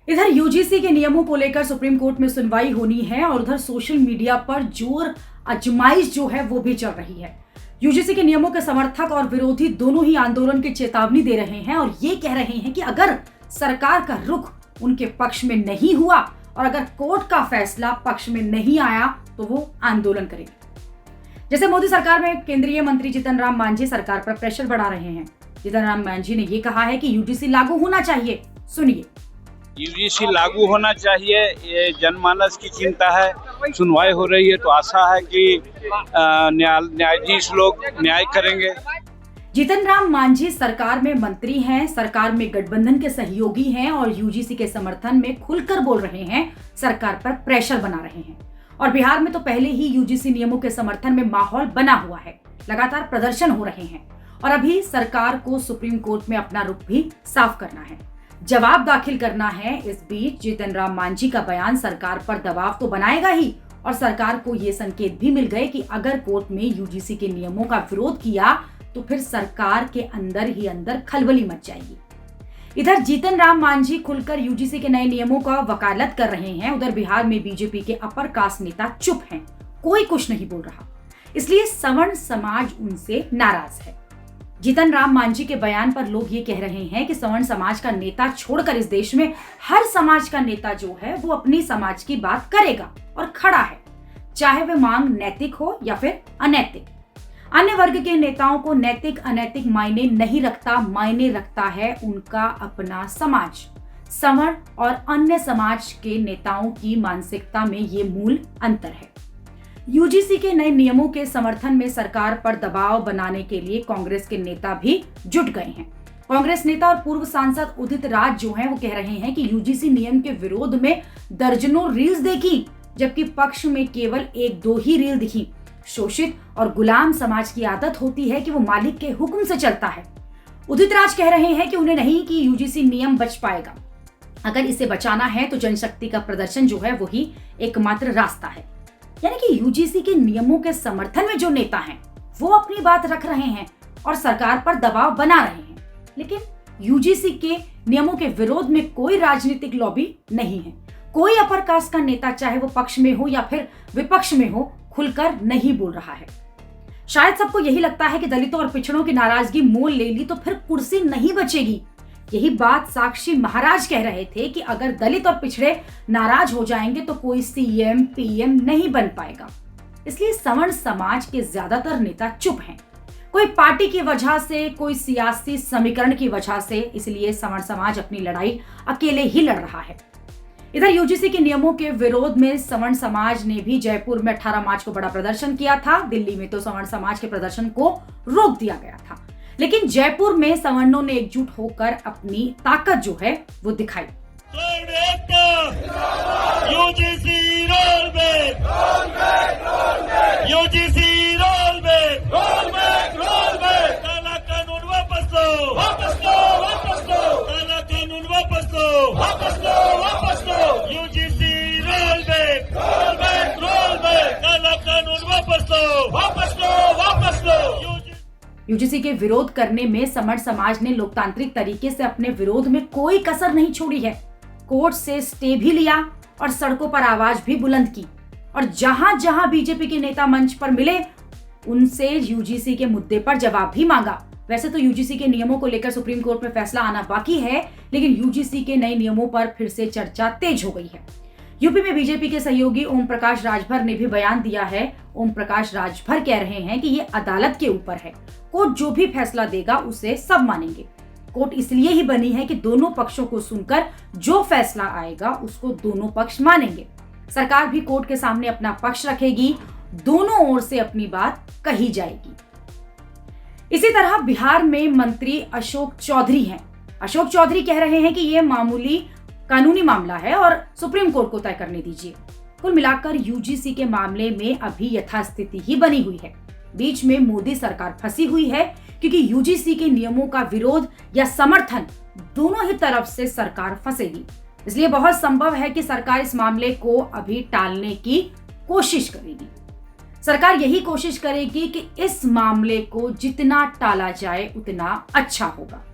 इधर यूजीसी के नियमों को लेकर सुप्रीम कोर्ट में सुनवाई होनी है और उधर सोशल मीडिया पर जोर आजमाइश जो है वो भी चल रही है। यूजीसी के नियमों के समर्थक और विरोधी दोनों ही आंदोलन की चेतावनी दे रहे हैं और ये कह रहे हैं कि अगर सरकार का रुख उनके पक्ष में नहीं हुआ और अगर कोर्ट का फैसला पक्ष में नहीं आया तो वो आंदोलन करेंगे। जैसे मोदी सरकार में केंद्रीय मंत्री जीतन राम मांझी सरकार पर प्रेशर बढ़ा रहे हैं। जीतन राम मांझी ने ये कहा है कि यूजीसी लागू होना चाहिए। सुनिए। यूजीसी लागू होना चाहिए, ये जनमानस की चिंता है। सुनवाई हो रही है तो आशा है कि न्यायाधीश लोग न्याय करेंगे। जीतन राम मांझी सरकार में मंत्री हैं, सरकार में गठबंधन के सहयोगी हैं और यूजीसी के समर्थन में खुलकर बोल रहे हैं, सरकार पर प्रेशर बना रहे हैं। और बिहार में तो पहले ही यूजीसी नियमों के समर्थन में माहौल बना हुआ है, लगातार प्रदर्शन हो रहे हैं और अभी सरकार को सुप्रीम कोर्ट में अपना रुख भी साफ करना है, जवाब दाखिल करना है। इस बीच जीतन राम मांझी का बयान सरकार पर दबाव तो बनाएगा ही और सरकार को ये संकेत भी मिल गए कि अगर कोर्ट में यूजीसी के नियमों का विरोध किया तो फिर सरकार के अंदर ही अंदर खलबली मच जाएगी। इधर जीतन राम मांझी खुलकर यूजीसी के नए नियमों का वकालत कर रहे हैं, उधर बिहार में बीजेपी के अपर कास्ट नेता चुप हैं, कोई कुछ नहीं बोल रहा, इसलिए सवर्ण समाज उनसे नाराज है। जीतन राम मांझी के बयान पर लोग ये कह रहे हैं कि सवर्ण समाज का नेता छोड़कर इस देश में हर समाज का नेता जो है वो अपनी समाज की बात करेगा और खड़ा है, चाहे वह मांग नैतिक हो या फिर अनैतिक। अन्य वर्ग के नेताओं को नैतिक अनैतिक मायने नहीं रखता, मायने रखता है उनका अपना समाज। सवर्ण और अन्य समाज के नेताओं की मानसिकता में ये मूल अंतर है। यूजीसी के नए नियमों के समर्थन में सरकार पर दबाव बनाने के लिए कांग्रेस के नेता भी जुट गए हैं। कांग्रेस नेता और पूर्व सांसद उदित राज जो हैं वो कह रहे हैं कि यूजीसी नियम के विरोध में दर्जनों रील्स देखी, जबकि पक्ष में केवल 1-2 ही रील दिखी। शोषित और गुलाम समाज की आदत होती है कि वो मालिक के हुक्म से चलता है। उदित राज कह रहे हैं कि उन्हें नहीं कि यूजीसी नियम बच पाएगा, अगर इसे बचाना है तो जनशक्ति का प्रदर्शन जो है वही एकमात्र रास्ता है। यानी कि यूजीसी के नियमों के समर्थन में जो नेता हैं वो अपनी बात रख रहे हैं और सरकार पर दबाव बना रहे हैं, लेकिन यूजीसी के नियमों के विरोध में कोई राजनीतिक लॉबी नहीं है। कोई अपर कास्ट का नेता चाहे वो पक्ष में हो या फिर विपक्ष में हो खुलकर नहीं बोल रहा है। शायद सबको यही लगता है कि दलितों और पिछड़ों की नाराजगी मोल ले ली तो फिर कुर्सी नहीं बचेगी। यही बात साक्षी महाराज कह रहे थे कि अगर दलित और पिछड़े नाराज हो जाएंगे तो कोई सीएम पीएम नहीं बन पाएगा। इसलिए सवर्ण समाज के ज्यादातर नेता चुप हैं, कोई पार्टी की वजह से, कोई सियासी समीकरण की वजह से। इसलिए सवर्ण समाज अपनी लड़ाई अकेले ही लड़ रहा है। इधर यूजीसी के नियमों के विरोध में सवर्ण समाज ने भी जयपुर में 18 मार्च को बड़ा प्रदर्शन किया था। दिल्ली में तो सवर्ण समाज के प्रदर्शन को रोक दिया गया था, लेकिन जयपुर में सवर्णों ने एकजुट होकर अपनी ताकत जो है वो दिखाई। UGC roll back, UGC roll back, roll back, roll back. काला कानून वापस लो, वापस लो, वापस लो। काला कानून वापस लो, वापस लो, वापस लो। UGC roll back, roll back, roll back. काला कानून वापस लो, वापस लो, वापस लो। यूजीसी के विरोध करने में सवर्ण समाज ने लोकतांत्रिक तरीके से अपने विरोध में कोई कसर नहीं छोड़ी है। कोर्ट से स्टे भी लिया और सड़कों पर आवाज भी बुलंद की और जहां जहां बीजेपी के नेता मंच पर मिले उनसे यूजीसी के मुद्दे पर जवाब भी मांगा। वैसे तो यूजीसी के नियमों को लेकर सुप्रीम कोर्ट में फैसला आना बाकी है, लेकिन यूजीसी के नए नियमों पर फिर से चर्चा तेज हो गई है। यूपी में बीजेपी के सहयोगी ओम प्रकाश राजभर ने भी बयान दिया है। ओम प्रकाश राजभर कह रहे हैं कि ये अदालत के ऊपर है, कोर्ट जो भी फैसला देगा उसे सब मानेंगे। कोर्ट इसलिए ही बनी है कि दोनों पक्षों को सुनकर जो फैसला आएगा उसको दोनों पक्ष मानेंगे। सरकार भी कोर्ट के सामने अपना पक्ष रखेगी, दोनों ओर से अपनी बात कही जाएगी। इसी तरह बिहार में मंत्री अशोक चौधरी हैं। अशोक चौधरी कह रहे हैं कि यह मामूली कानूनी मामला है और सुप्रीम कोर्ट को तय करने दीजिए। कुल मिलाकर यूजीसी के मामले में अभी यथास्थिति ही बनी हुई है। बीच में मोदी सरकार फंसी हुई है क्योंकि यूजीसी के नियमों का विरोध या समर्थन दोनों ही तरफ से सरकार फंसेगी। इसलिए बहुत संभव है कि सरकार इस मामले को अभी टालने की कोशिश करेगी। सरकार यही कोशिश करेगी कि इस मामले को जितना टाला जाए उतना अच्छा होगा।